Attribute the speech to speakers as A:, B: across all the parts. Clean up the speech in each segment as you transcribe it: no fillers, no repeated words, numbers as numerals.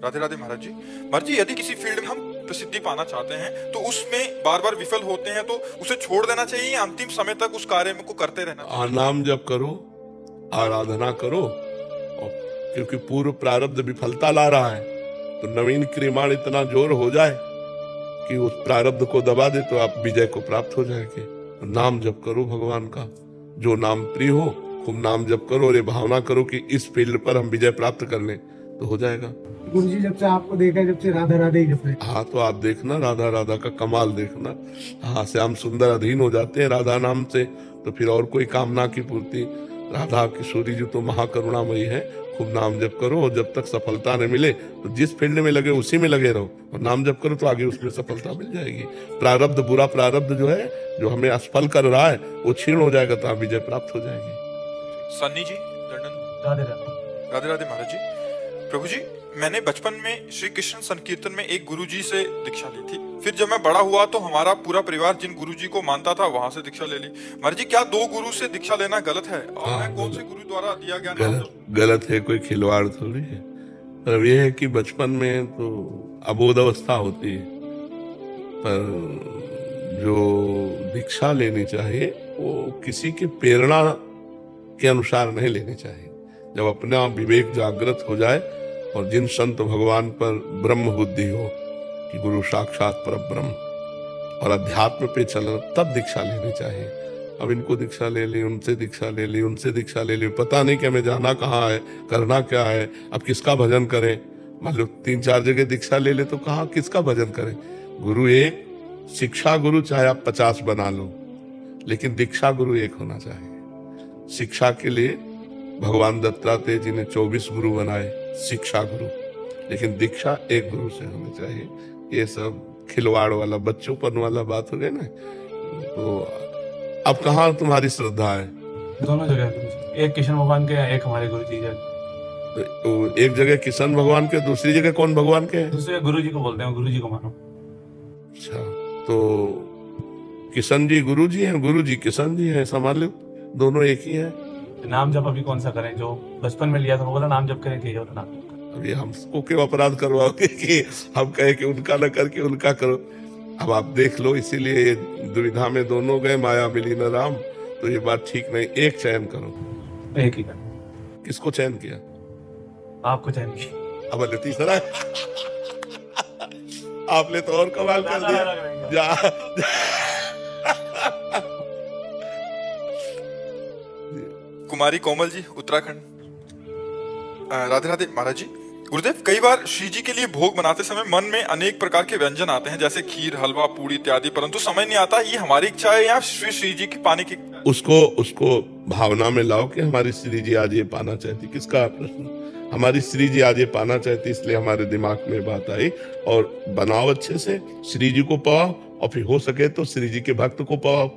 A: राधे राधे महाराज जी। महाराज जी, यदि किसी फील्ड में हम प्रसिद्धि पाना चाहते हैं तो उसमें बार बार विफल होते हैं तो उसे छोड़ देना चाहिए या अंतिम समय तक उस कार्य को करते रहना चाहिए?
B: नाम जप करो, आराधना करो, और क्योंकि पूर्व प्रारब्ध विफलता ला रहा है तो नवीन क्रियमाण इतना जोर हो जाए कि उस प्रारब्ध को दबा दे तो आप विजय को प्राप्त हो जाएंगे। नाम जप करो भगवान का, जो नाम प्रिय हो खूब नाम जप करो और ये भावना करो कि इस फील्ड पर हम विजय प्राप्त कर लें तो हो जाएगा।
C: गुरुजी जब से आपको देखा, जब से राधा राधे ही जप रहे।
B: हाँ, तो आप देखना राधा राधा का कमाल देखना। हाँ, श्याम सुंदर अधीन हो जाते हैं राधा नाम से, तो फिर और कोई कामना की पूर्ति। राधा किशोरी जी तो महाकरुणामयी है। खूब नाम जप करो और जब तक सफलता न मिले तो जिस फील्ड में लगे उसी में लगे रहो, और नाम जप करो तो आगे उसमें सफलता मिल जाएगी। प्रारब्ध, बुरा प्रारब्ध जो है, जो हमें असफल कर रहा है, वो क्षीण हो जाएगा तो आप विजय प्राप्त हो जाएगी।
A: सन्नी जी, लंदन।
C: राधे राधे।
A: राधे राधे महाराज जी। प्रभु जी, मैंने बचपन में श्री कृष्ण संकीर्तन में एक गुरुजी से दीक्षा ली थी। फिर जब मैं बड़ा हुआ तो हमारा पूरा परिवार जिन गुरुजी को मानता था वहां से दीक्षा ले ली। महाराज जी, क्या दो गुरु से दीक्षा लेना गलत है? और मैं कौन से गुरु द्वारा दिया गया?
B: गलत है, कोई खिलवाड़ थोड़ी है। पर यह है कि बचपन में तो अबोध अवस्था होती है, पर जो दीक्षा लेनी चाहिए वो किसी की प्रेरणा के अनुसार नहीं लेनी चाहिए। जब अपना विवेक जागृत हो जाए और जिन संत भगवान पर ब्रह्म बुद्धि हो कि गुरु साक्षात पर ब्रह्म और अध्यात्म पे चलना, तब दीक्षा लेनी चाहिए। अब इनको दीक्षा ले ली, उनसे दीक्षा ले ली, उनसे दीक्षा ले ली, पता नहीं कि हमें जाना कहाँ है, करना क्या है, अब किसका भजन करें। मान लो 3-4 जगह दीक्षा ले ले तो कहाँ किसका भजन करें? गुरु एक, शिक्षा गुरु चाहे आप 50 बना लो, लेकिन दीक्षा गुरु एक होना चाहिए। शिक्षा के लिए भगवान दत्तात्रेय जी ने 24 गुरु बनाए, शिक्षा गुरु, लेकिन दीक्षा एक गुरु से होनी चाहिए। ये सब खिलवाड़ वाला, बच्चों वाला बात हो गई ना। तो अब कहाँ तुम्हारी श्रद्धा है?
C: दोनों जगह, एक कृष्ण भगवान के, एक हमारे गुरु जी है।
B: तो एक जगह कृष्ण भगवान के, दूसरी जगह कौन भगवान के?
C: दूसरे गुरु जी को बोलते हैं, गुरु जी को मानो।
B: अच्छा, तो किशन जी गुरु जी हैं, गुरु जी किशन जी हैं, समझ लो दोनों एक ही है।
C: नाम जप अभी कौन सा करें? जो बचपन में लिया था वो बोला नाम जप करें, ठीक है नाम।
B: अभी हमको क्यों अपराध करवाओगे कि हम कहे कि उनका न करके उनका करो? अब आप देख लो, इसीलिए दुविधा में दोनों गए, माया मिली न राम। तो ये बात ठीक नहीं, एक चयन करो।
C: एक ही कर।
B: किसको चयन किया?
C: आपको चयन किया।
B: अब तीसरा आपने तो और कमाल कर दिया।
A: कुमारी कोमल जी, उत्तराखंड। राधे राधे महाराज जी। गुरुदेव, कई बार श्री जी के लिए भोग बनाते समय मन में अनेक प्रकार के व्यंजन आते हैं, जैसे खीर, हलवा, पूड़ी इत्यादि, परंतु समझ नहीं आता ये हमारी इच्छा है या श्री जी की पाने की।
B: उसको भावना में लाओ कि हमारी श्री जी आज ये पाना चाहती। किसका प्रश्न? हमारी श्री जी आज ये पाना चाहती, इसलिए हमारे दिमाग में बात आई। और बनाओ अच्छे से, श्री जी को पाओ, और फिर हो सके तो श्री जी के भक्त को पाओ।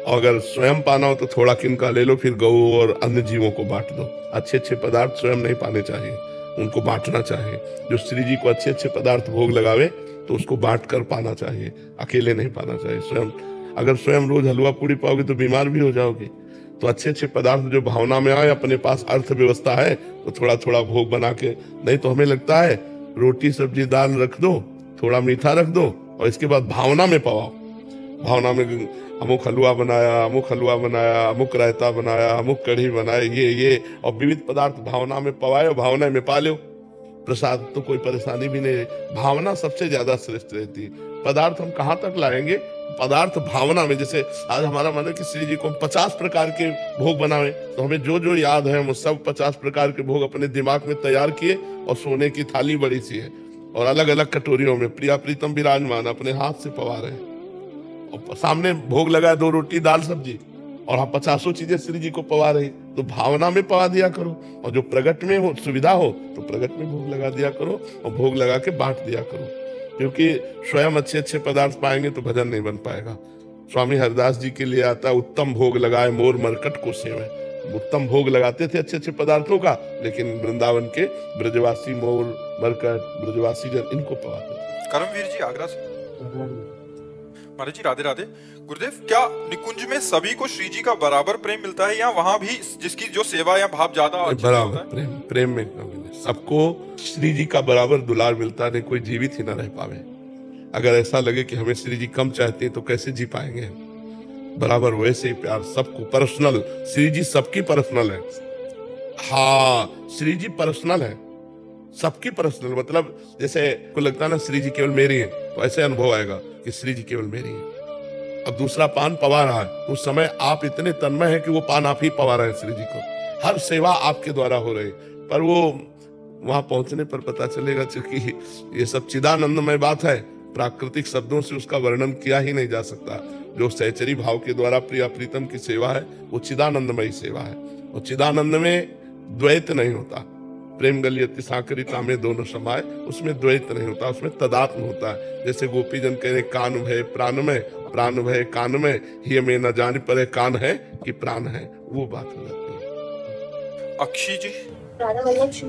B: अगर स्वयं पाना हो तो थोड़ा किनका ले लो, फिर गौ और अन्य जीवों को बांट दो। अच्छे अच्छे पदार्थ स्वयं नहीं पाने चाहिए, उनको बांटना चाहिए। जो श्री जी को अच्छे अच्छे पदार्थ भोग लगावे तो उसको बांट कर पाना चाहिए, अकेले नहीं पाना चाहिए। स्वयं अगर स्वयं रोज हलवा पूड़ी पाओगे तो बीमार भी हो जाओगे। तो अच्छे अच्छे पदार्थ जो भावना में आए, अपने पास अर्थव्यवस्था है तो थोड़ा थोड़ा भोग बना के, नहीं तो हमें लगता है रोटी सब्जी दाल रख दो, थोड़ा मीठा रख दो, और इसके बाद भावना में पवाओ। भावना में अमुक हलवा बनाया, अमुक हलवा बनाया, अमुक रायता बनाया, अमुक कढ़ी बनाए, ये और विविध पदार्थ भावना में पवाए और भावना में पा लो प्रसाद, तो कोई परेशानी भी नहीं है। भावना सबसे ज्यादा श्रेष्ठ रहती है। पदार्थ हम कहाँ तक लाएंगे? पदार्थ भावना में। जैसे आज हमारा मन है कि श्री जी को 50 प्रकार के भोग बनावे, तो हमें जो जो याद है वो सब 50 प्रकार के भोग अपने दिमाग में तैयार किए, और सोने की थाली बड़ी सी है और अलग अलग कटोरियों में प्रिया प्रीतम विराजमान अपने हाथ से पवा रहे हैं, और सामने भोग लगाए 2 रोटी दाल सब्जी, और हम 50 चीजें श्री जी को पवा रहे। तो भावना में पवा दिया करो, और जो प्रगट में हो सुविधा हो तो प्रगट में भोग लगा दिया करो, और भोग लगा के बांट दिया करो। क्योंकि स्वयं अच्छे अच्छे पदार्थ पाएंगे तो भजन नहीं बन पाएगा। स्वामी हरदास जी के लिए आता, उत्तम भोग लगाए मोर मरकट को सेवे। उत्तम भोग लगाते थे अच्छे अच्छे पदार्थों का, लेकिन वृंदावन के ब्रजवासी मोर मरकट, ब्रजवासी जन, इनको पवाते थे।
A: करमवीर जी, आगरा से। महाराज जी, राधे राधे। गुरुदेव, क्या निकुंज में सभी को श्री जी का बराबर प्रेम मिलता है, या वहाँ भी जिसकी जो सेवा या भाव ज्यादा
B: बराबर प्रेम में सबको श्री जी का बराबर दुलार मिलता नहीं, कोई जीवित ही ना रह पावे। अगर ऐसा लगे कि हमें श्री जी कम चाहते हैं तो कैसे जी पाएंगे? बराबर वैसे ही प्यार सबको पर्सनल, श्री जी सबकी पर्सनल है। हाँ, श्री जी पर्सनल है, सबकी पर्सनल। मतलब जैसे को लगता है ना श्री जी केवल मेरी है, तो ऐसे अनुभव आएगा कि श्री जी केवल मेरी है। अब दूसरा पान पवा रहा है, उस समय आप इतने तन्मय हैं कि वो पान आप ही पवा रहे हैं श्री जी को, हर सेवा आपके द्वारा हो रही। पर वो वहां पहुंचने पर पता चलेगा, क्योंकि ये सब चिदानंदमय बात है, प्राकृतिक शब्दों से उसका वर्णन किया ही नहीं जा सकता। जो सहचरी भाव के द्वारा प्रिया प्रीतम की सेवा है वो चिदानंदमयी सेवा है, और चिदानंद में द्वैत नहीं होता। प्रेम गलियति साकरिता में दोनों समाये, उसमें द्वैत नहीं होता, उसमें तदात्म होता है। जैसे गोपीजन कह रहे कान भय प्राण में, प्राण भय कान में, ही में न जान पड़े कान है कि प्राण है, वो बात हो जाती है।
A: अक्षी जी, श्री हरिवंश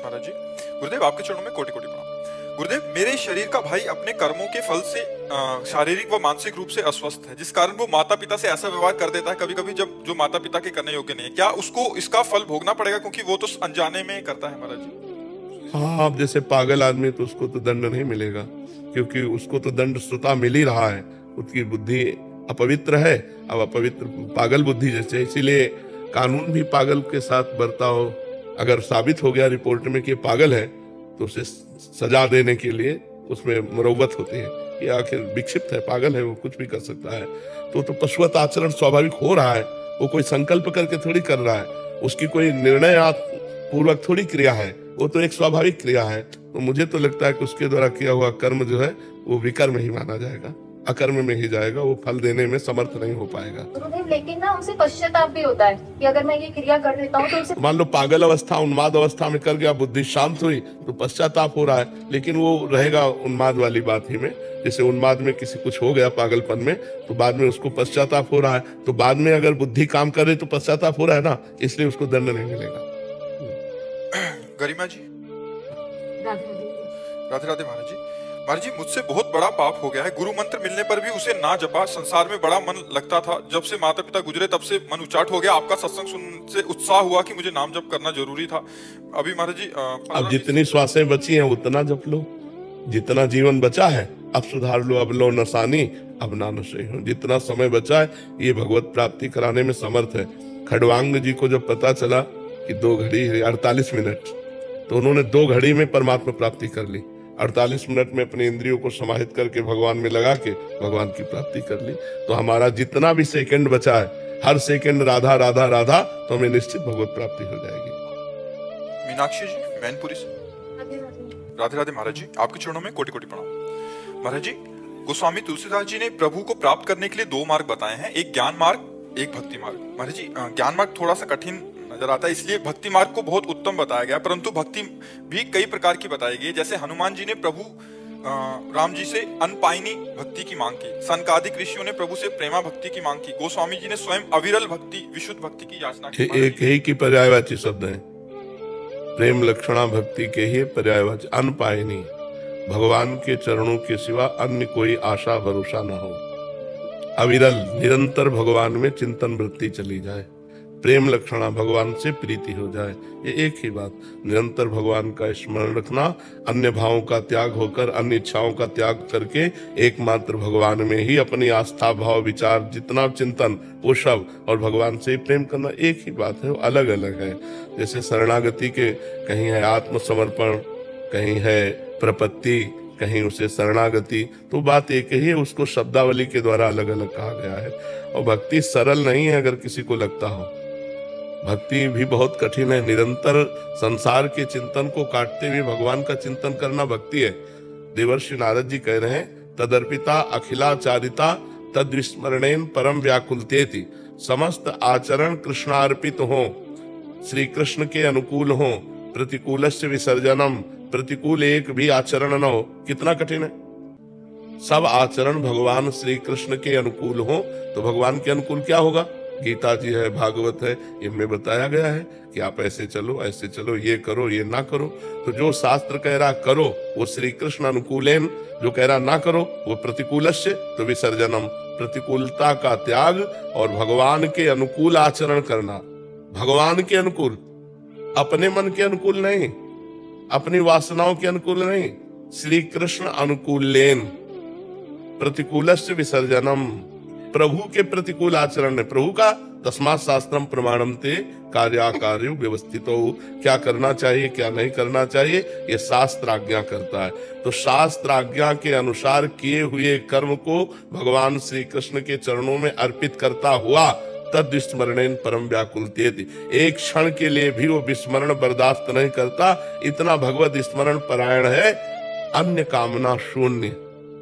A: महाराज जी, गुरुदेव आपके चरणों में कोटि कोटि प्रणाम। गुरुदेव, मेरे शरीर का भाई अपने कर्मों के फल से शारीरिक व मानसिक रूप से अस्वस्थ है, जिस कारण वो माता पिता से ऐसा व्यवहार कर देता है कभी कभी जब जो माता पिता के करने योग्य नहीं है। क्या उसको इसका फल भोगना पड़ेगा, क्योंकि वो तो अनजाने में करता है महाराज जी?
B: हाँ, अब जैसे पागल आदमी तो उसको तो दंड नहीं मिलेगा, क्योंकि उसको तो दंड स्वतः मिल ही रहा है। उसकी बुद्धि अपवित्र है, अब अपवित्र पागल बुद्धि जैसे, इसीलिए कानून भी पागल के साथ बर्ताव अगर साबित हो गया रिपोर्ट में कि पागल है तो उसे सजा देने के लिए उसमें मुरव्वत होती है कि आखिर विक्षिप्त है, पागल है, वो कुछ भी कर सकता है। तो पशुवत आचरण स्वाभाविक हो रहा है, वो कोई संकल्प करके थोड़ी कर रहा है, उसकी कोई निर्णय पूर्वक थोड़ी क्रिया है, वो तो एक स्वाभाविक क्रिया है। तो मुझे तो लगता है कि उसके द्वारा किया हुआ कर्म जो है वो विकर्म ही माना जाएगा, अकर्म में ही जाएगा, वो फल देने में समर्थ नहीं हो पाएगा।
D: लेकिन ना उसे पश्चाताप भी होता है कि अगर मैं ये क्रिया कर देता हूँ तो उसे,
B: मान लो पागल अवस्था उन्माद अवस्था में कर गया, बुद्धि शांत हुई तो पश्चाताप हो रहा है, लेकिन वो रहेगा उन्माद वाली बात ही में। जैसे उन्माद में किसी कुछ हो गया पागलपन में, तो बाद में उसको पश्चाताप हो रहा है, तो बाद में अगर बुद्धि काम करे तो पश्चाताप हो रहा है ना, इसलिए उसको दंड नहीं मिलेगा।
A: गरिमा जी, राधे राधे महाराज जी। महाराज जी, मुझसे बहुत बड़ा पाप हो गया है, गुरु मंत्र मिलने पर भी उसे ना जपा, संसार में बड़ा मन लगता था, जब से माता पिता गुजरे तब से मन उचाट हो गया। आपका सत्संग सुनने से उत्साह हुआ कि मुझे नाम जप करना जरूरी था। अभी महाराज जी
B: अब जितनी श्वासें बची हैं उतना जप लो, जितना जीवन बचा है अब सुधार लो, अब लो नसानी अब ना नशे हो। जितना समय बचा है ये भगवत प्राप्ति कराने में समर्थ है। खड़वांग जी को जब पता चला कि 2 घड़ी 48 मिनट, तो उन्होंने 2 घड़ी में परमात्मा प्राप्ति कर ली। 48 मिनट में अपने इंद्रियों को समाहित करके भगवान में लगा के भगवान की प्राप्ति कर ली। तो हमारा जितना भी सेकंड बचा है, हर सेकंड राधा राधा राधा, तो हमें निश्चित भगवत प्राप्ति हो जाएगी।
A: मीनाक्षी जी, मैनपुरी से, राधे राधे महाराज जी, आपके चरणों में कोटि कोटि प्रणाम। महाराज जी, गोस्वामी तुलसीदास जी ने प्रभु को प्राप्त करने के लिए 2 मार्ग बताए हैं, एक ज्ञान मार्ग, एक भक्ति मार्ग। महाराज जी, ज्ञान मार्ग थोड़ा सा कठिन नजर आता है, इसलिए भक्ति मार्ग को बहुत उत्तम बताया गया, परंतु भक्ति भी कई प्रकार की बताई गई। जैसे हनुमान जी ने प्रभु राम जी से अनपायनी भक्ति की मांग की, सनकादिक ऋषियों ने प्रभु से प्रेमा भक्ति की मांग की, गोस्वामी जी ने स्वयं अविरल भक्ति, विशुद्ध भक्ति की याचना की।
B: एक ही की पर्यायवाची शब्द है, प्रेम लक्षणा भक्ति के ही पर्यायवाची। अनपायनी, भगवान के चरणों के सिवा अन्य कोई आशा भरोसा न हो। अविरल, निरंतर भगवान में चिंतन वृत्ति चली जाए। प्रेम लक्षणा, भगवान से प्रीति हो जाए। ये एक ही बात, निरंतर भगवान का स्मरण रखना, अन्य भावों का त्याग होकर, अन्य इच्छाओं का त्याग करके एकमात्र भगवान में ही अपनी आस्था भाव विचार जितना चिंतन वो सब, और भगवान से प्रेम करना, एक ही बात है, वो अलग अलग है। जैसे शरणागति के कहीं है आत्मसमर्पण, कहीं है प्रपत्ति, कहीं उसे शरणागति, तो बात एक ही है, उसको शब्दावली के द्वारा अलग अलग कहा गया है। और भक्ति सरल नहीं है अगर किसी को लगता हो, भक्ति भी बहुत कठिन है। निरंतर संसार के चिंतन को काटते हुए भगवान का चिंतन करना भक्ति है। देवर्षि नारद जी कह रहे हैं, तदर्पिता अखिलाचारिता तद विस्मरणेन परम व्याकुलतेति। समस्त आचरण कृष्णार्पित हो, श्री कृष्ण के अनुकूल हो, प्रतिकूलस्य विसर्जनम, प्रतिकूल एक भी आचरण न हो। कितना कठिन है, सब आचरण भगवान श्री कृष्ण के अनुकूल हो। तो भगवान के अनुकूल क्या होगा? गीता जी है, भागवत है, इनमें बताया गया है कि आप ऐसे चलो, ऐसे चलो, ये करो, ये ना करो। तो जो शास्त्र कह रहा करो वो श्री कृष्ण अनुकूलेन, जो कह रहा ना करो वो प्रतिकूलस्य तो विसर्जनम, प्रतिकूलता का त्याग और भगवान के अनुकूल आचरण करना। भगवान के अनुकूल, अपने मन के अनुकूल नहीं, अपनी वासनाओं के अनुकूल नहीं। श्री कृष्ण अनुकूलेन प्रतिकूलस्य विसर्जनम, प्रभु के प्रतिकूल आचरण है। प्रभु का तस्मात् शास्त्रम प्रमाणम ते कार्याकार्यो व्यवस्थितो, क्या करना चाहिए क्या नहीं करना चाहिए ये शास्त्र आज्ञा करता है। तो शास्त्र आज्ञा के अनुसार किए हुए कर्म को भगवान श्री कृष्ण के चरणों में अर्पित करता हुआ तद विस्मरणेन परम व्याकुलतेति, एक क्षण के लिए भी वो विस्मरण बर्दाश्त नहीं करता, इतना भगवत स्मरण परायण है। अन्य कामना शून्य,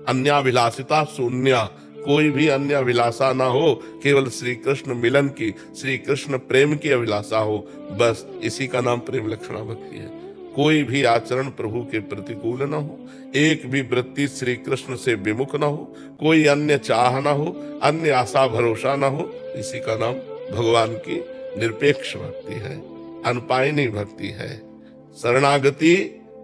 B: अन्याभिलाषिता शून्य, कोई भी अन्य अभिलाषा ना हो, केवल श्री कृष्ण मिलन की, श्री कृष्ण प्रेम की अभिलाषा हो, बस इसी का नाम प्रेम लक्षणा भक्ति है। कोई भी आचरण प्रभु के प्रतिकूल न हो, एक भी वृत्ति श्री कृष्ण से विमुख न हो, कोई अन्य चाह न हो, अन्य आशा भरोसा न हो, इसी का नाम भगवान की निरपेक्ष भक्ति है, अनपायनी भक्ति है। शरणागति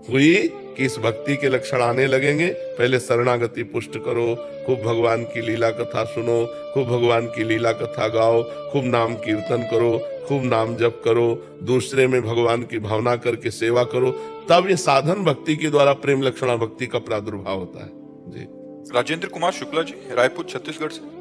B: हुई कि इस भक्ति के लक्षण आने लगेंगे। पहले शरणागति पुष्ट करो, खूब भगवान की लीला कथा सुनो, खूब भगवान की लीला कथा गाओ, खूब नाम कीर्तन करो, खूब नाम जप करो, दूसरे में भगवान की भावना करके सेवा करो, तब ये साधन भक्ति के द्वारा प्रेम लक्षणा भक्ति का प्रादुर्भाव होता है। जी।
A: राजेंद्र कुमार शुक्ला जी, रायपुर छत्तीसगढ़ से।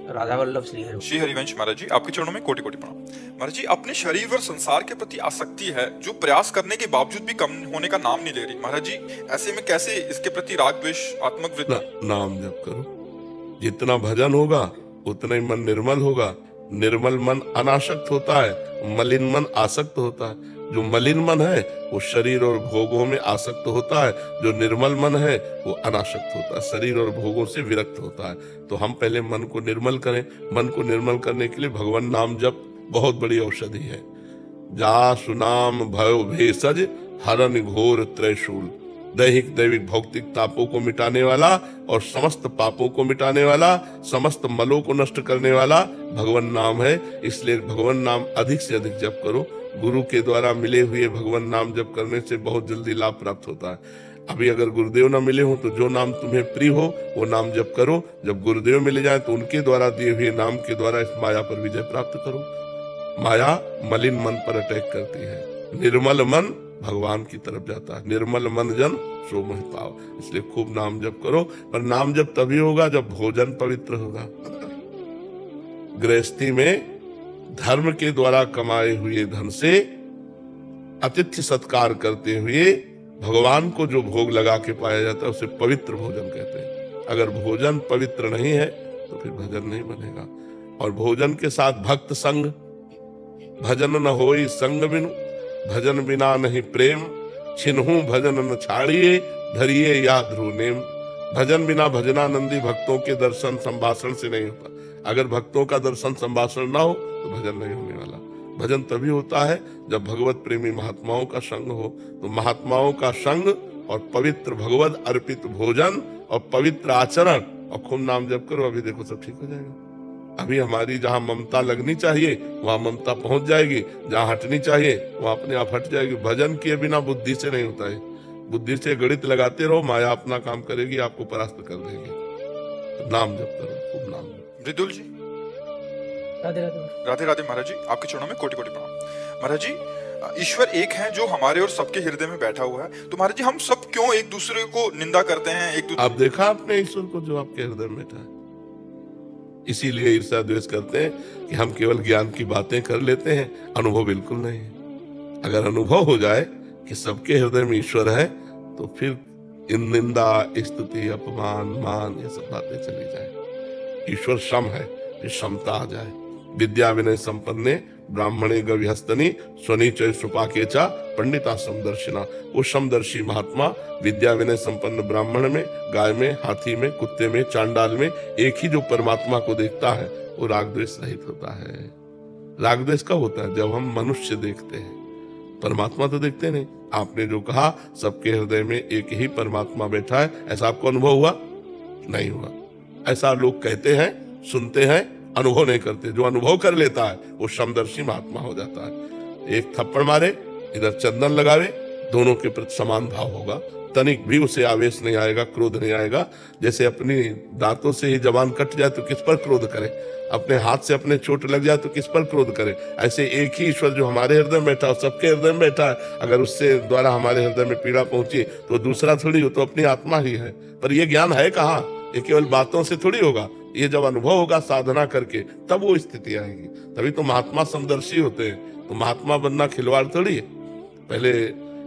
C: राधा वल्लभ श्री
A: हरिवंश महाराज जी, आपके चरणों में कोटि कोटि प्रणाम। महाराज जी, अपने शरीर और संसार के प्रति आसक्ति है जो प्रयास करने के बावजूद भी कम होने का नाम नहीं ले रही। महाराज जी, ऐसे में कैसे इसके प्रति राग द्वेष आत्मक वृत्ति?
B: नाम जप करो, जितना भजन होगा उतना ही मन निर्मल होगा। निर्मल मन अनासक्त होता है, मलिन मन आसक्त होता है। जो मलिन मन है वो शरीर और भोगों में आसक्त होता है, जो निर्मल मन है वो अनासक्त होता है, शरीर और भोगों से विरक्त होता है। तो हम पहले मन को निर्मल करें। मन को निर्मल करने के लिए भगवान नाम जप बहुत बड़ी औषधि है। जा सुनाम भयो भेषज हरन घोर त्रैशूल, दैहिक दैविक भौतिक तापों को मिटाने वाला और समस्त पापों को मिटाने वाला, समस्त मलों को नष्ट करने वाला भगवान नाम है। इसलिए भगवान नाम अधिक से अधिक जप करो। गुरु के द्वारा मिले हुए भगवान नाम जप करने से बहुत जल्दी लाभ प्राप्त होता है। अभी अगर गुरुदेव न मिले हो तो जो नाम तुम्हें प्रिय हो वो नाम जप करो। जब गुरुदेव मिले जाए तो उनके द्वारा दिए हुए नाम के द्वारा इस माया पर विजय प्राप्त करो। माया मलिन मन पर अटैक करती है, निर्मल मन भगवान की तरफ जाता है। निर्मल मन जन सो मोहि पाव। इसलिए खूब नाम जप करो। पर नाम जप तभी होगा जब भोजन पवित्र होगा। गृहस्थी में धर्म के द्वारा कमाए हुए धन से अतिथि सत्कार करते हुए भगवान को जो भोग लगा के पाया जाता है उसे पवित्र भोजन कहते हैं। अगर भोजन पवित्र नहीं है तो फिर भजन नहीं बनेगा। और भोजन के साथ भक्त संग, भजन न होई संग बिनु, भजन बिना नहीं प्रेम, छिन्हू भजन न छाड़िए, धरिए या ध्रुव नेम। भजन बिना भजनानंदी भक्तों के दर्शन संभाषण से नहीं होता। अगर भक्तों का दर्शन संभाषण ना हो तो भजन नहीं होने वाला। भजन तभी होता है जब भगवत प्रेमी महात्माओं का संग हो। तो महात्माओं का संग और पवित्र भगवत अर्पित भोजन और पवित्र आचरण और खूब नाम जप करो, अभी देखो सब ठीक हो जाएगा। अभी हमारी जहां ममता लगनी चाहिए वहां ममता पहुंच जाएगी, जहां हटनी चाहिए वहां अपने आप हट जाएगी। भजन किए बिना बुद्धि से नहीं होता है। बुद्धि से गणित लगाते रहो, माया अपना काम करेगी, आपको परास्त कर देगी। तो नाम जप करो, खूब नाम।
A: मृदुल जी,
C: राधे राधे।
A: राधे राधे महाराज जी, आपके चरणों में कोटि कोटि प्रणाम। महाराज जी, ईश्वर एक है जो हमारे और सबके हृदय में बैठा हुआ है। तो महाराज जी, हम सब क्यों एक दूसरे को निंदा करते हैं? एक दूसरे
B: आप देखा आपने ईश्वर को जो आपके हृदय में बैठा है? इसीलिए ईर्ष्या द्वेष करते हैं कि हम केवल ज्ञान की बातें कर लेते हैं, अनुभव बिल्कुल नहीं है। अगर अनुभव हो जाए कि सबके हृदय में ईश्वर है तो फिर इन निंदा, स्तुति, अपमान, मान ये सब बातें चली जाए। ईश्वर सम है, फिर समता आ जाए। विद्या विनय संपन्ने ब्राह्मणे गविहस्तनी स्वनीचय सुपाकेचा पंडिता समदर्शिना। वो समदर्शी महात्मा विद्या विनय संपन्न ब्राह्मण में, गाय में, हाथी में, कुत्ते में, चांडाल में एक ही जो परमात्मा को देखता है वो राग द्वेष रहित होता है। राग द्वेष कब होता है? जब हम मनुष्य देखते हैं, परमात्मा तो देखते नहीं। आपने जो कहा सबके हृदय में एक ही परमात्मा बैठा है, ऐसा आपको अनुभव हुआ? नहीं हुआ। ऐसा लोग कहते हैं, सुनते हैं, अनुभव नहीं करते। जो अनुभव कर लेता है वो समदर्शी महात्मा हो जाता है। एक थप्पड़ मारे, इधर चंदन लगावे, दोनों के प्रति समान भाव होगा, तनिक भी उसे आवेश नहीं आएगा, क्रोध नहीं आएगा। जैसे अपनी दांतों से ही जबान कट जाए तो किस पर क्रोध करे, अपने हाथ से अपने चोट लग जाए तो किस पर क्रोध करे। ऐसे एक ही ईश्वर जो हमारे हृदय में बैठा है, सबके हृदय में बैठा है, अगर उससे द्वारा हमारे हृदय में पीड़ा पहुंची तो दूसरा थोड़ी, हो तो अपनी आत्मा ही है। पर ये ज्ञान है कहाँ, ये केवल बातों से थोड़ी होगा, ये जब अनुभव होगा साधना करके तब वो स्थिति आएगी। तभी तो महात्मा समदर्शी होते हैं। तो महात्मा बनना खिलवाड़ थोड़ी है। पहले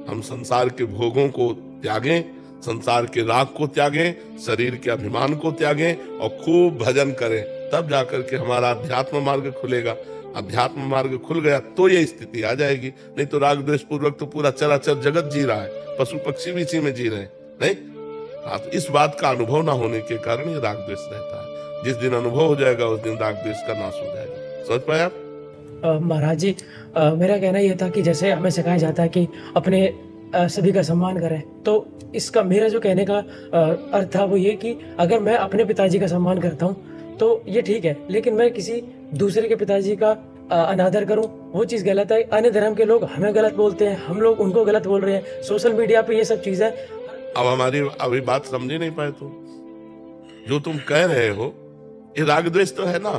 B: हम संसार के भोगों को त्यागें, संसार के राग को त्यागें, शरीर के अभिमान को त्यागें और खूब भजन करें, तब जाकर के हमारा अध्यात्म मार्ग खुलेगा। अध्यात्म मार्ग खुल गया तो ये स्थिति आ जाएगी। नहीं तो राग द्वेष पूर्वक तो पूरा चराचर जगत जी रहा है, पशु पक्षी भी इसी में जी रहे हैं। नहीं, तो इस बात का अनुभव ना होने के कारण ये राग द्वेष रहता है। जिस दिन अनुभव हो जाएगा उस दिन राग द्वेष का नाश हो जाएगा। समझ पाए आप?
E: महाराज जी, मेरा कहना यह था कि जैसे हमें सिखाया जाता है कि अपने सभी का सम्मान करें, तो इसका मेरा जो कहने का अर्थ था वो ये कि अगर मैं अपने पिताजी का सम्मान करता हूँ तो ये ठीक है, लेकिन मैं किसी दूसरे के पिताजी का अनादर करूं वो चीज़ गलत है। अन्य धर्म के लोग हमें गलत बोलते हैं, हम लोग उनको गलत बोल रहे हैं, सोशल मीडिया पे ये सब चीज़ें।
B: अब हमारी अभी बात समझे नहीं पाए तुम। जो तुम कह रहे हो ये राग द्वेष तो है ना।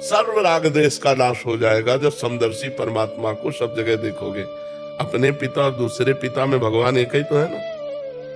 B: सर्व राग द्वेष का नाश हो जाएगा जब समदर्शी परमात्मा को सब जगह देखोगे। अपने पिता और दूसरे पिता में भगवान एक ही तो है ना,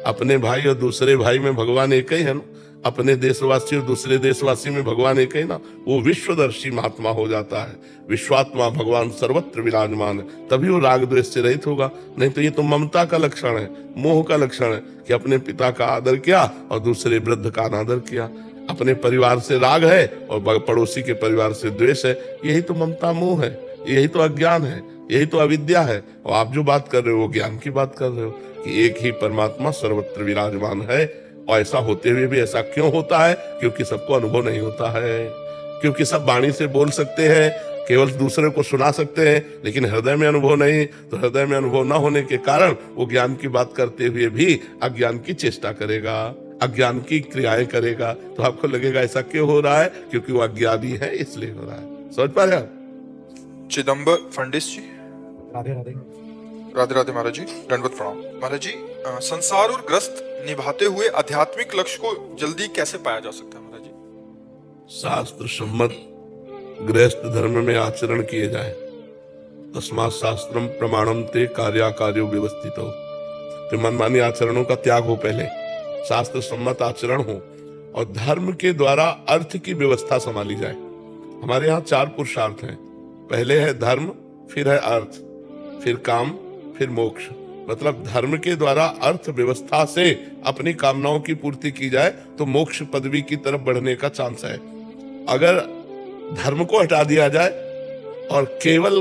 B: अपने भाई और दूसरे भाई में भगवान एक ही है ना, अपने देशवासी और दूसरे देशवासी में भगवान एक ही ना। वो विश्वदर्शी महात्मा हो जाता है, विश्वात्मा भगवान सर्वत्र विराजमान है, तभी वो राग द्वेष से रहित होगा। नहीं तो ये तो ममता का लक्षण है, मोह का लक्षण है कि अपने पिता का आदर किया और दूसरे वृद्ध का अनादर किया। अपने परिवार से राग है और पड़ोसी के परिवार से द्वेष है। यही तो ममता मोह है, यही तो अज्ञान है, यही तो अविद्या है। और आप जो बात कर रहे हो वो ज्ञान की बात कर रहे हो कि एक ही परमात्मा सर्वत्र विराजमान है। और ऐसा होते हुए भी ऐसा क्यों होता है? क्योंकि सबको अनुभव नहीं होता है, क्योंकि सब वाणी से बोल सकते हैं, केवल दूसरे को सुना सकते हैं, लेकिन हृदय में अनुभव नहीं। तो हृदय में अनुभव न होने के कारण वो ज्ञान की बात करते हुए भी अज्ञान की चेष्टा करेगा, अज्ञान की क्रियाएं करेगा। तो आपको लगेगा ऐसा क्यों हो रहा है? क्योंकि वो अज्ञानी है इसलिए हो रहा है। समझ पा रहे आप?
A: चिदम्बर फंडिस जी,
C: राधे राधे।
A: राधे राधे महाराज जी, दंडवत प्रणाम। महाराज जी, संसार और ग्रस्त निभाते हुए आध्यात्मिक लक्ष्य को जल्दी कैसे पाया जा सकता है महाराज जी?
B: शास्त्र सम्मत गृहस्थ धर्म में आचरण किए जाए। तस्मात् शास्त्रम प्रमाणम ते कार्याकार्यो व्यवस्थित हो। तो मनमानी आचरणों का त्याग हो, पहले शास्त्र सम्मत आचरण हो और धर्म के द्वारा अर्थ की व्यवस्था संभाली जाए। हमारे यहाँ 4 पुरुषार्थ हैं। पहले है धर्म, फिर है अर्थ, फिर काम, फिर मोक्ष। मतलब धर्म के द्वारा अर्थ व्यवस्था से अपनी कामनाओं की पूर्ति की जाए तो मोक्ष पदवी की तरफ बढ़ने का चांस है। अगर धर्म को हटा दिया जाए और केवल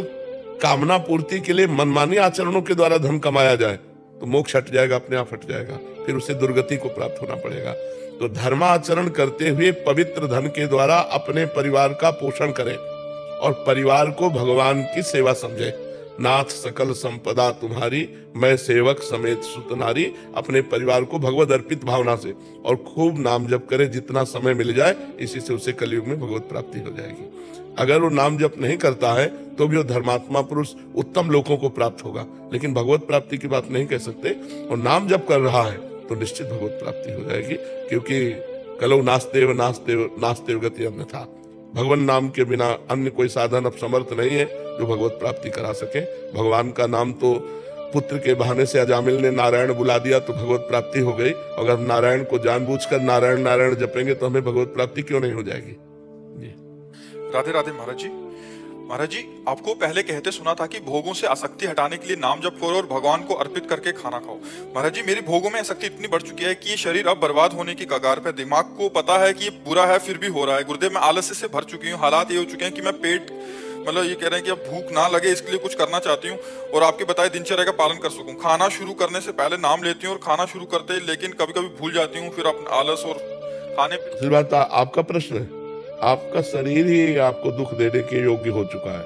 B: कामना पूर्ति के लिए मनमानी आचरणों के द्वारा धन कमाया जाए तो मोक्ष हट जाएगा, अपने आप हट जाएगा, फिर उसे दुर्गति को प्राप्त होना पड़ेगा। तो धर्माचरण करते हुए पवित्र धन के द्वारा अपने परिवार का पोषण करें और परिवार को भगवान की सेवा समझे। नाथ सकल संपदा तुम्हारी, मैं सेवक समेत सुत नारी। अपने परिवार को भगवत अर्पित भावना से और खूब नाम जप करे, जितना समय मिल जाए, इसी से उसे कलयुग में भगवत प्राप्ति हो जाएगी। अगर वो नाम जप नहीं करता है तो भी वो धर्मात्मा पुरुष उत्तम लोगों को प्राप्त होगा, लेकिन भगवत प्राप्ति की बात नहीं कह सकते। और नाम जप कर रहा है तो निश्चित भगवत प्राप्ति हो जाएगी, क्योंकि कलो नास्तेव नास्तेव नास्तेव गति अन्यथा। भगवान नाम के बिना अन्य कोई साधन अब समर्थ नहीं है जो भगवत प्राप्ति करा सके। भगवान का नाम तो पुत्र के बहाने से अजामिल ने नारायण बुला दिया तो भगवत प्राप्ति हो गई। अगर नारायण को जानबूझकर नारायण नारायण जपेंगे तो हमें भगवत प्राप्ति क्यों नहीं हो जाएगी? जी
A: राधे राधे महाराज जी। महाराज जी, आपको पहले कहते सुना था कि भोगों से आसक्ति हटाने के लिए नाम जप करो और भगवान को अर्पित करके खाना खाओ। महाराज जी, मेरी भोगों में आसक्ति इतनी बढ़ चुकी है कि ये शरीर अब बर्बाद होने की कगार पे। दिमाग को पता है कि ये बुरा है फिर भी हो रहा है। गुर्दे में आलस्य से भर चुकी हूँ। हालात ये हो चुके हैं कि मैं पेट मतलब ये कह रहे हैं कि अब भूख ना लगे इसके लिए कुछ करना चाहती हूँ और आपके बताए दिनचर्या का पालन कर सकूं। खाना शुरू करने से पहले नाम लेती हूँ और खाना शुरू करते लेकिन कभी कभी भूल जाती हूँ, फिर अपना आलस और खाने पे।
B: बात आपका प्रश्न है, आपका शरीर ही आपको दुख देने के योग्य हो चुका है।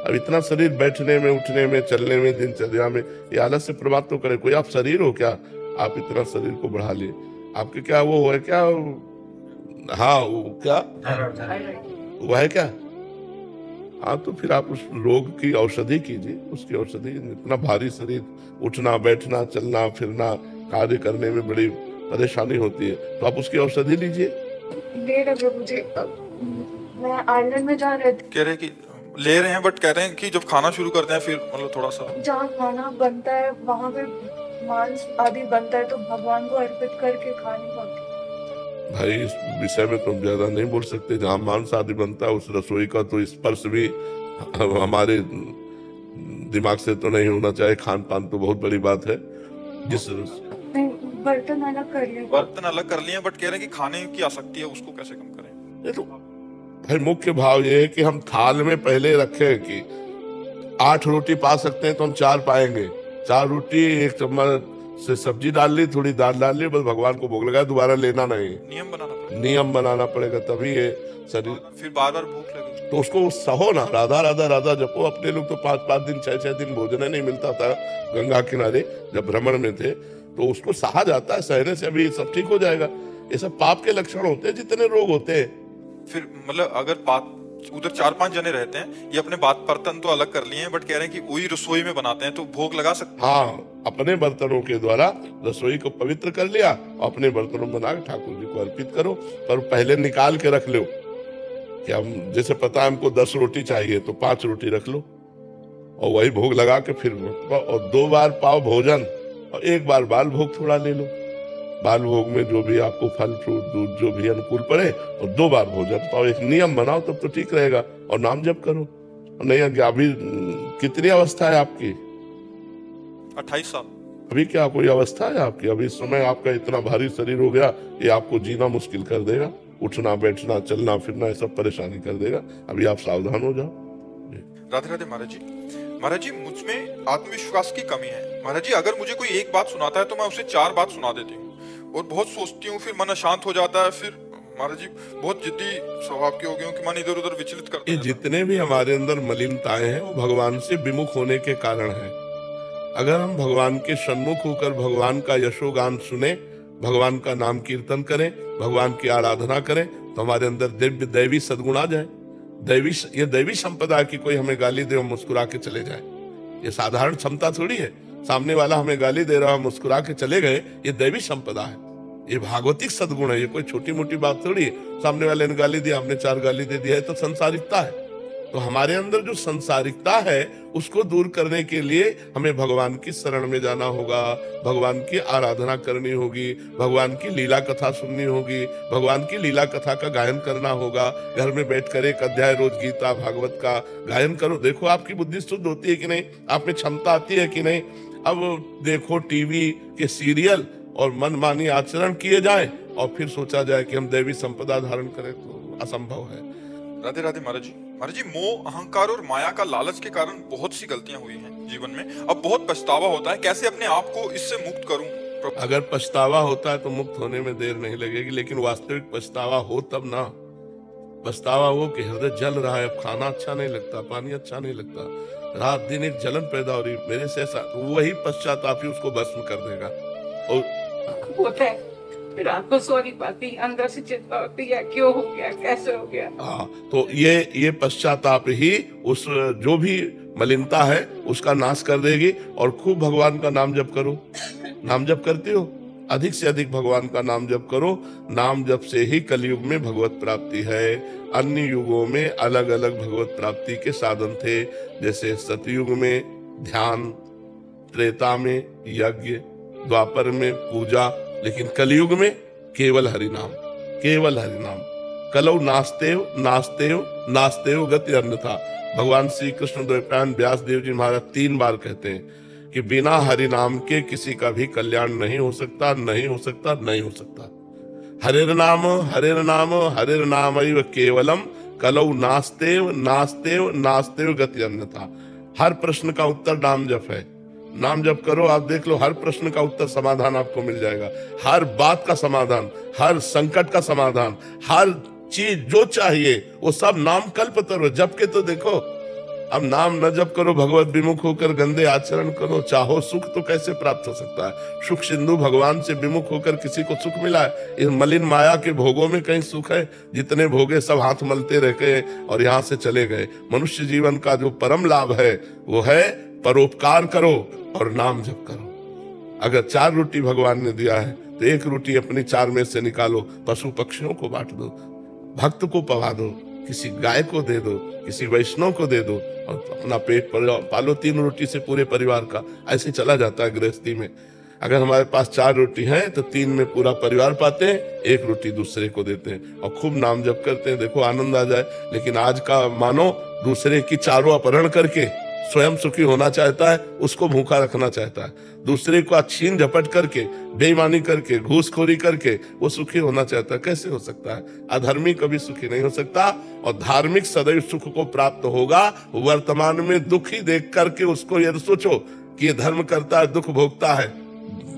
B: अब इतना शरीर बैठने में, उठने में, चलने में, दिनचर्या में ये आलस से प्रभाव तो करे। कोई आप शरीर हो क्या? आप इतना शरीर को बढ़ा लिए। आपके क्या वो है क्या? हाँ, वो क्या वो है क्या? हाँ, तो फिर आप उस रोग की औषधि कीजिए, उसकी औषधि। इतना भारी शरीर, उठना बैठना चलना फिरना कार्य करने में बड़ी परेशानी होती है, तो आप उसकी औषधि लीजिए।
F: ले रहे प्रभु जी, मैं आयरलैंड में जा रहे थे,
A: कह रहे कि ले रहे हैं, बट कह रहे हैं कि जब खाना शुरू करते हैं फिर मतलब थोड़ा सा
F: जहाँ खाना बनता है वहाँ पे मांस आदि बनता है तो भगवान को अर्पित करके खानी पड़ती है।
B: भाई, इस विषय में तुम ज्यादा नहीं बोल सकते। जहाँ मांस आदि बनता है उस रसोई का तो स्पर्श भी हमारे दिमाग से तो नहीं होना चाहिए। खान पान तो बहुत बड़ी बात है।
F: नहीं, बर्तन अलग कर लिए,
A: बर्तन अलग कर लिए, बट कह रहे हैं कि खाने की आसक्ति है उसको कैसे कम करें।
B: ये तो भाई मुख्य भाव ये है कि हम थाल में पहले रखें कि 8 रोटी पा सकते हैं तो हम 4 पाएंगे। 4 रोटी, 1 चम्मच से सब्जी डाल ली, थोड़ी दाल डाल ली, बस भगवान को भोग लगाया, दोबारा लेना नहीं। नियम बनाना पड़ेगा, तभी ये शरीर।
A: फिर बार बार भूख लगे
B: तो उसको सहो ना, राधा राधा राधा जपो। अपने लोग तो 5-5 दिन 6-6 दिन भोजन नहीं मिलता था गंगा किनारे जब भ्रमण में थे, तो उसको सहा जाता है। सहने से अभी सब ठीक हो जाएगा। ये सब पाप के लक्षण होते हैं जितने रोग होते हैं।
A: फिर मतलब अगर उधर 4-5 जने रहते हैं, ये अपने बर्तन तो अलग कर लिए हैं, बट कह रहे हैं कि वही रसोई में बनाते हैं तो भोग लगा सकते हैं।
B: हाँ, अपने बर्तनों के द्वारा रसोई को पवित्र कर लिया, अपने बर्तनों बना के ठाकुर जी को अर्पित करो। पर पहले निकाल के रख लो कि हम जैसे पता है हमको 10 रोटी चाहिए तो 5 रोटी रख लो और वही भोग लगा के फिर और 2 बार पाओ भोजन और 1 बार बाल भोग थोड़ा ले लो। बाल भोग में जो भी आपको फल फ्रूट दूध जो भी अनुकूल पड़े और 2 बार भोजन पाओ। एक नियम बनाओ तब तो ठीक रहेगा। और नाम जप करो। नहीं, अभी कितनी अवस्था है आपकी?
A: 28 साल।
B: अभी क्या कोई अवस्था है आपकी? अभी इस समय आपका इतना भारी शरीर हो गया, ये आपको जीना मुश्किल कर देगा। उठना बैठना चलना फिरना ये सब परेशानी कर देगा। अभी आप सावधान हो जाओ।
A: राधे राधे महाराज जी। महाराज जी, मुझमें आत्मविश्वास की कमी है। महाराज जी, अगर मुझे कोई एक बात सुनाता है तो मैं उसे 4 बात सुना देती हूँ और बहुत सोचती हूँ, फिर मन अशांत हो जाता है। फिर महाराज जी बहुत जिद्दी स्वभाव के हो गए कि मन इधर उधर विचलित करता है।
B: ये जितने भी हमारे अंदर मलिनताएं हैं वो भगवान से विमुख होने के कारण है। अगर हम भगवान के सन्मुख होकर भगवान का यशोगान सुने, भगवान का नाम कीर्तन करें, भगवान की आराधना करें, तो हमारे अंदर दिव्य दैवी सद्गुण आ जाए। ये दैवी संपदा की कोई हमें गाली दे और मुस्कुरा के चले जाए, ये साधारण क्षमता थोड़ी है। सामने वाला हमें गाली दे रहा है, मुस्कुरा के चले गए, ये दैवी संपदा है, ये भागवतिक सद्गुण है। ये कोई छोटी मोटी बात थोड़ी है। सामने वाले ने गाली दिया, हमने 4 गाली दे दिया है, तो संसारिकता है। तो हमारे अंदर जो संसारिकता है उसको दूर करने के लिए हमें भगवान की शरण में जाना होगा, भगवान की आराधना करनी होगी, भगवान की लीला कथा सुननी होगी, भगवान की लीला कथा का गायन करना होगा। घर में बैठकर 1 अध्याय रोज गीता भागवत का गायन करो। देखो आपकी बुद्धि शुद्ध होती है कि नहीं, आप में क्षमता आती है कि नहीं। अब देखो टीवी के सीरियल और मनमानी आचरण किए जाए और फिर सोचा जाए कि हम दैवी संपदा धारण करें, तो असंभव है।
A: राधे राधे महाराज जी। महाराज जी, मोह अहंकार और माया का लालच के कारण बहुत सी गलतियां हुई हैं जीवन में। अब बहुत पछतावा होता है, कैसे अपने आप को इससे मुक्त करूं?
B: अगर पछतावा होता है तो मुक्त होने में देर नहीं लगेगी, लेकिन वास्तविक पछतावा हो तब ना। पछतावा हो कि हृदय जल रहा है, अब खाना अच्छा नहीं लगता, पानी अच्छा नहीं लगता, रात दिन एक जलन पैदा हो रही मेरे से, ऐसा वही पश्चाताप ही उसको भस्म कर देगा। और
F: होता है फिर आपको सो नहीं पाती, अंदर से चिंता होती है क्यों हो गया, कैसे हो गया।
B: हाँ, तो ये पश्चाताप ही उस जो भी मलिनता है उसका नाश कर देगी। और खूब भगवान का नाम जप करो। नाम जप करते हो, अधिक से अधिक भगवान का नाम जप करो। नाम जप से ही कलयुग में भगवत प्राप्ति है। अन्य युगों में अलग अलग भगवत प्राप्ति के साधन थे, जैसे सतयुग में ध्यान, त्रेता में यज्ञ, द्वापर में पूजा, लेकिन कलयुग में केवल हरिनाम, केवल हरिनाम। कलौ नास्तेव नास्तेव नास्तेव गति अन्यथा। भगवान श्री कृष्ण द्वैपायन व्यास देव जी महाराज 3 बार कहते हैं कि बिना हरिनाम के किसी का भी कल्याण नहीं हो सकता, नहीं हो सकता, नहीं हो सकता। हरिर नाम हरिर नाम हरिर नाम केवलम कलौ नास्तेव नास्तेव नास्तेव गति अन्यथा। हर प्रश्न का उत्तर नाम जप है। नाम जप करो, आप देख लो हर प्रश्न का उत्तर समाधान आपको मिल जाएगा। हर बात का समाधान, हर संकट का समाधान, हर चीज जो चाहिए वो सब नाम कल्पतरु। जप के तो देखो, अब नाम न जप करो, भगवत विमुख होकर गंदे आचरण करो, चाहो सुख तो कैसे प्राप्त हो सकता है? सुख सिंधु भगवान से विमुख होकर किसी को सुख मिला है? इस मलिन माया के भोगों में कहीं सुख है? जितने भोगे सब हाथ मलते रह गए और यहाँ से चले गए। मनुष्य जीवन का जो परम लाभ है वो है परोपकार करो और नाम जप करो। अगर 4 रोटी भगवान ने दिया है तो 1 रोटी अपनी 4 में से निकालो, पशु पक्षियों को बांट दो, भक्त को पवा दो, किसी गाय को दे दो, किसी वैष्णव को दे दो और अपना पेट पालो। 3 रोटी से पूरे परिवार का ऐसे चला जाता है गृहस्थी में। अगर हमारे पास 4 रोटी है तो 3 में पूरा परिवार पाते हैं, 1 रोटी दूसरे को देते हैं और खूब नाम जप करते हैं। देखो आनंद आ जाए। लेकिन आज का मानो दूसरे की चारों अपहरण करके स्वयं सुखी होना चाहता है, उसको भूखा रखना चाहता है। दूसरे को छीन झपट करके, बेईमानी करके, घूसखोरी करके वो सुखी होना चाहता है। कैसे हो सकता है? अधर्मी कभी सुखी नहीं हो सकता और धार्मिक सदैव सुख को प्राप्त होगा। वर्तमान में दुख ही देख करके उसको यदि सोचो कि ये धर्म करता है, दुख भोगता है,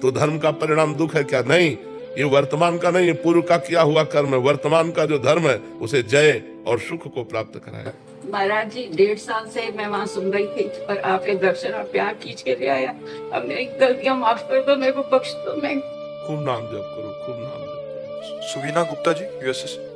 B: तो धर्म का परिणाम दुख है क्या? नहीं, ये वर्तमान का नहीं, ये पूर्व का किया हुआ कर्म है। वर्तमान का जो धर्म है उसे जय और सुख को प्राप्त कराया।
G: महाराज जी 1.5 साल से मैं वहाँ सुन रही थी और आपके दर्शन और प्यार खींच के ले आया। अब मेरी गलतियां माफ कर दो, मेरे को बख्श दो। मैं
B: खूब नाम जप करो, खूब नाम जप करो।
A: सुवीना गुप्ता जी, यूएसए।